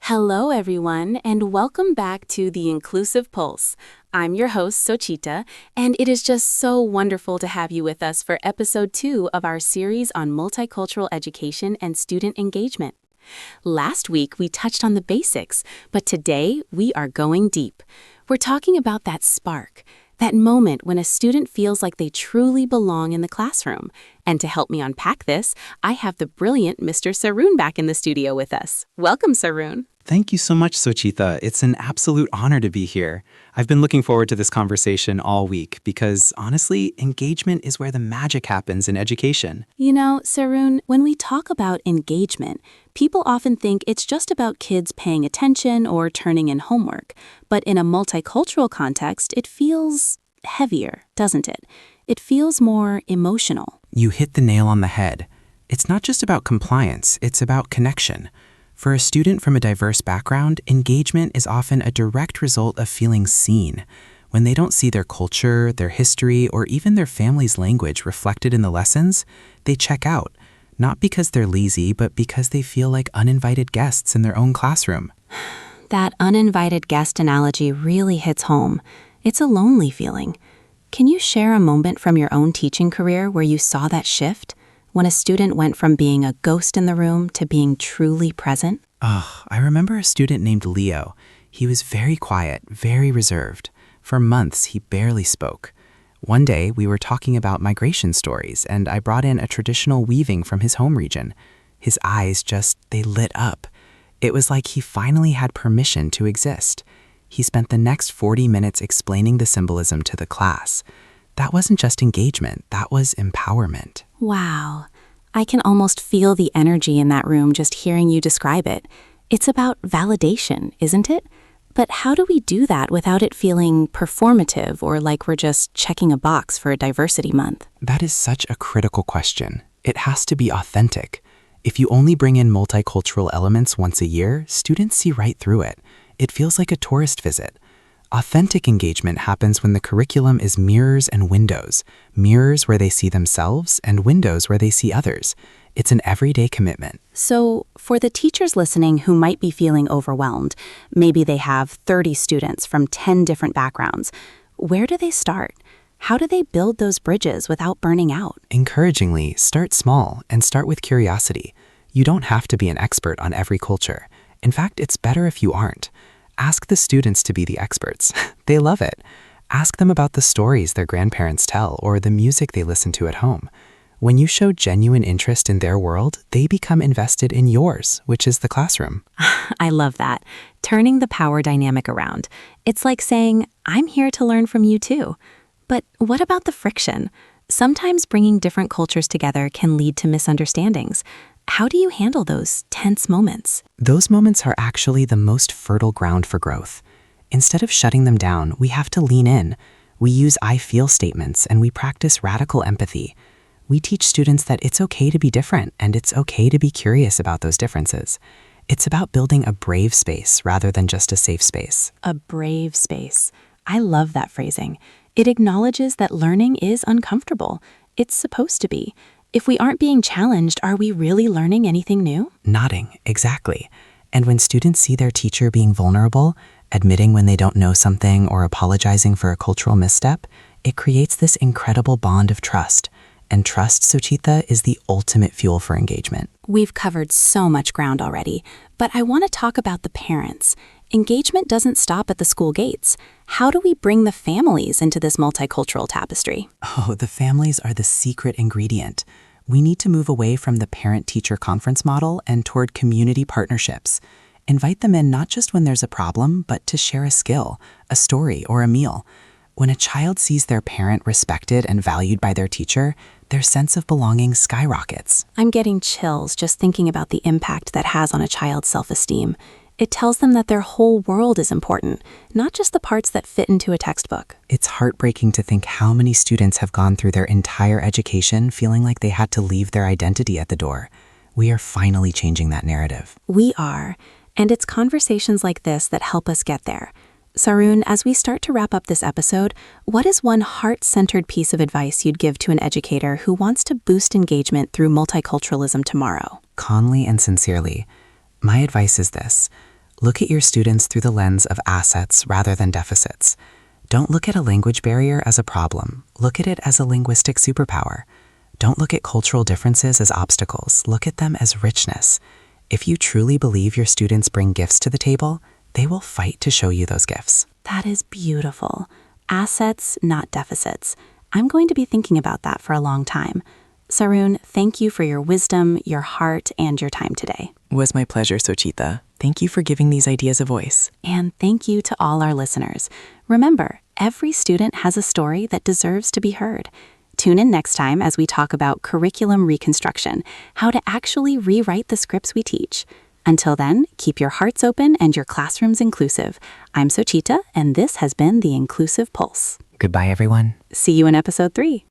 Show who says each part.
Speaker 1: Hello, everyone, and welcome back to the Inclusive Pulse. I'm your host, Sochita, and it is just so wonderful to have you with us for episode 2 of our series on multicultural education and student engagement. Last week, we touched on the basics, but today we are going deep. We're talking about that spark, that moment when a student feels like they truly belong in the classroom. And to help me unpack this, I have the brilliant Mr. Saroon back in the studio with us. Welcome, Saroon.
Speaker 2: Thank you so much, Sochita. It's an absolute honor to be here. I've been looking forward to this conversation all week because, honestly, engagement is where the magic happens in education.
Speaker 1: You know, Saroon, when we talk about engagement, people often think it's just about kids paying attention or turning in homework. But in a multicultural context, it feels heavier, doesn't it? It feels more emotional.
Speaker 2: You hit the nail on the head. It's not just about compliance, it's about connection. For a student from a diverse background, engagement is often a direct result of feeling seen. When they don't see their culture, their history, or even their family's language reflected in the lessons, they check out. Not because they're lazy, but because they feel like uninvited guests in their own classroom.
Speaker 1: That uninvited guest analogy really hits home. It's a lonely feeling. Can you share a moment from your own teaching career where you saw that shift? When a student went from being a ghost in the room to being truly present?
Speaker 2: I remember a student named Leo. He was very quiet, very reserved. For months, he barely spoke. One day, we were talking about migration stories, and I brought in a traditional weaving from his home region. His eyes they lit up. It was like he finally had permission to exist. He spent the next 40 minutes explaining the symbolism to the class. That wasn't just engagement, that was empowerment.
Speaker 1: Wow. I can almost feel the energy in that room just hearing you describe it. It's about validation, isn't it? But how do we do that without it feeling performative or like we're just checking a box for a diversity month?
Speaker 2: That is such a critical question. It has to be authentic. If you only bring in multicultural elements once a year, students see right through it. It feels like a tourist visit. Authentic engagement happens when the curriculum is mirrors and windows. Mirrors where they see themselves and windows where they see others. It's an everyday commitment.
Speaker 1: So, for the teachers listening who might be feeling overwhelmed, maybe they have 30 students from 10 different backgrounds, where do they start? How do they build those bridges without burning out?
Speaker 2: Encouragingly, start small and start with curiosity. You don't have to be an expert on every culture. In fact, it's better if you aren't. Ask the students to be the experts. They love it. Ask them about the stories their grandparents tell or the music they listen to at home. When you show genuine interest in their world, they become invested in yours, which is the classroom.
Speaker 1: I love that. Turning the power dynamic around. It's like saying, I'm here to learn from you too. But what about the friction? Sometimes bringing different cultures together can lead to misunderstandings. How do you handle those tense moments?
Speaker 2: Those moments are actually the most fertile ground for growth. Instead of shutting them down, we have to lean in. We use I feel statements and we practice radical empathy. We teach students that it's okay to be different and it's okay to be curious about those differences. It's about building a brave space rather than just a safe space.
Speaker 1: A brave space. I love that phrasing. It acknowledges that learning is uncomfortable. It's supposed to be. If we aren't being challenged, are we really learning anything new?
Speaker 2: Nodding, exactly. And when students see their teacher being vulnerable, admitting when they don't know something or apologizing for a cultural misstep, it creates this incredible bond of trust. And trust, Sochita, is the ultimate fuel for engagement.
Speaker 1: We've covered so much ground already, but I want to talk about the parents. Engagement doesn't stop at the school gates. How do we bring the families into this multicultural tapestry?
Speaker 2: Oh, the families are the secret ingredient. We need to move away from the parent-teacher conference model and toward community partnerships. Invite them in not just when there's a problem, but to share a skill, a story, or a meal. When a child sees their parent respected and valued by their teacher, their sense of belonging skyrockets.
Speaker 1: I'm getting chills just thinking about the impact that has on a child's self-esteem. It tells them that their whole world is important, not just the parts that fit into a textbook.
Speaker 2: It's heartbreaking to think how many students have gone through their entire education feeling like they had to leave their identity at the door. We are finally changing that narrative.
Speaker 1: We are, and it's conversations like this that help us get there. Saroon, as we start to wrap up this episode, what is one heart-centered piece of advice you'd give to an educator who wants to boost engagement through multiculturalism tomorrow?
Speaker 2: Calmly and sincerely, my advice is this. Look at your students through the lens of assets rather than deficits. Don't look at a language barrier as a problem. Look at it as a linguistic superpower. Don't look at cultural differences as obstacles. Look at them as richness. If you truly believe your students bring gifts to the table, they will fight to show you those gifts.
Speaker 1: That is beautiful. Assets, not deficits. I'm going to be thinking about that for a long time. Sarun, thank you for your wisdom, your heart, and your time today.
Speaker 3: It was my pleasure, Sochita. Thank you for giving these ideas a voice.
Speaker 1: And thank you to all our listeners. Remember, every student has a story that deserves to be heard. Tune in next time as we talk about curriculum reconstruction, how to actually rewrite the scripts we teach. Until then, keep your hearts open and your classrooms inclusive. I'm Sochita, and this has been the Inclusive Pulse.
Speaker 2: Goodbye, everyone.
Speaker 1: See you in episode 3.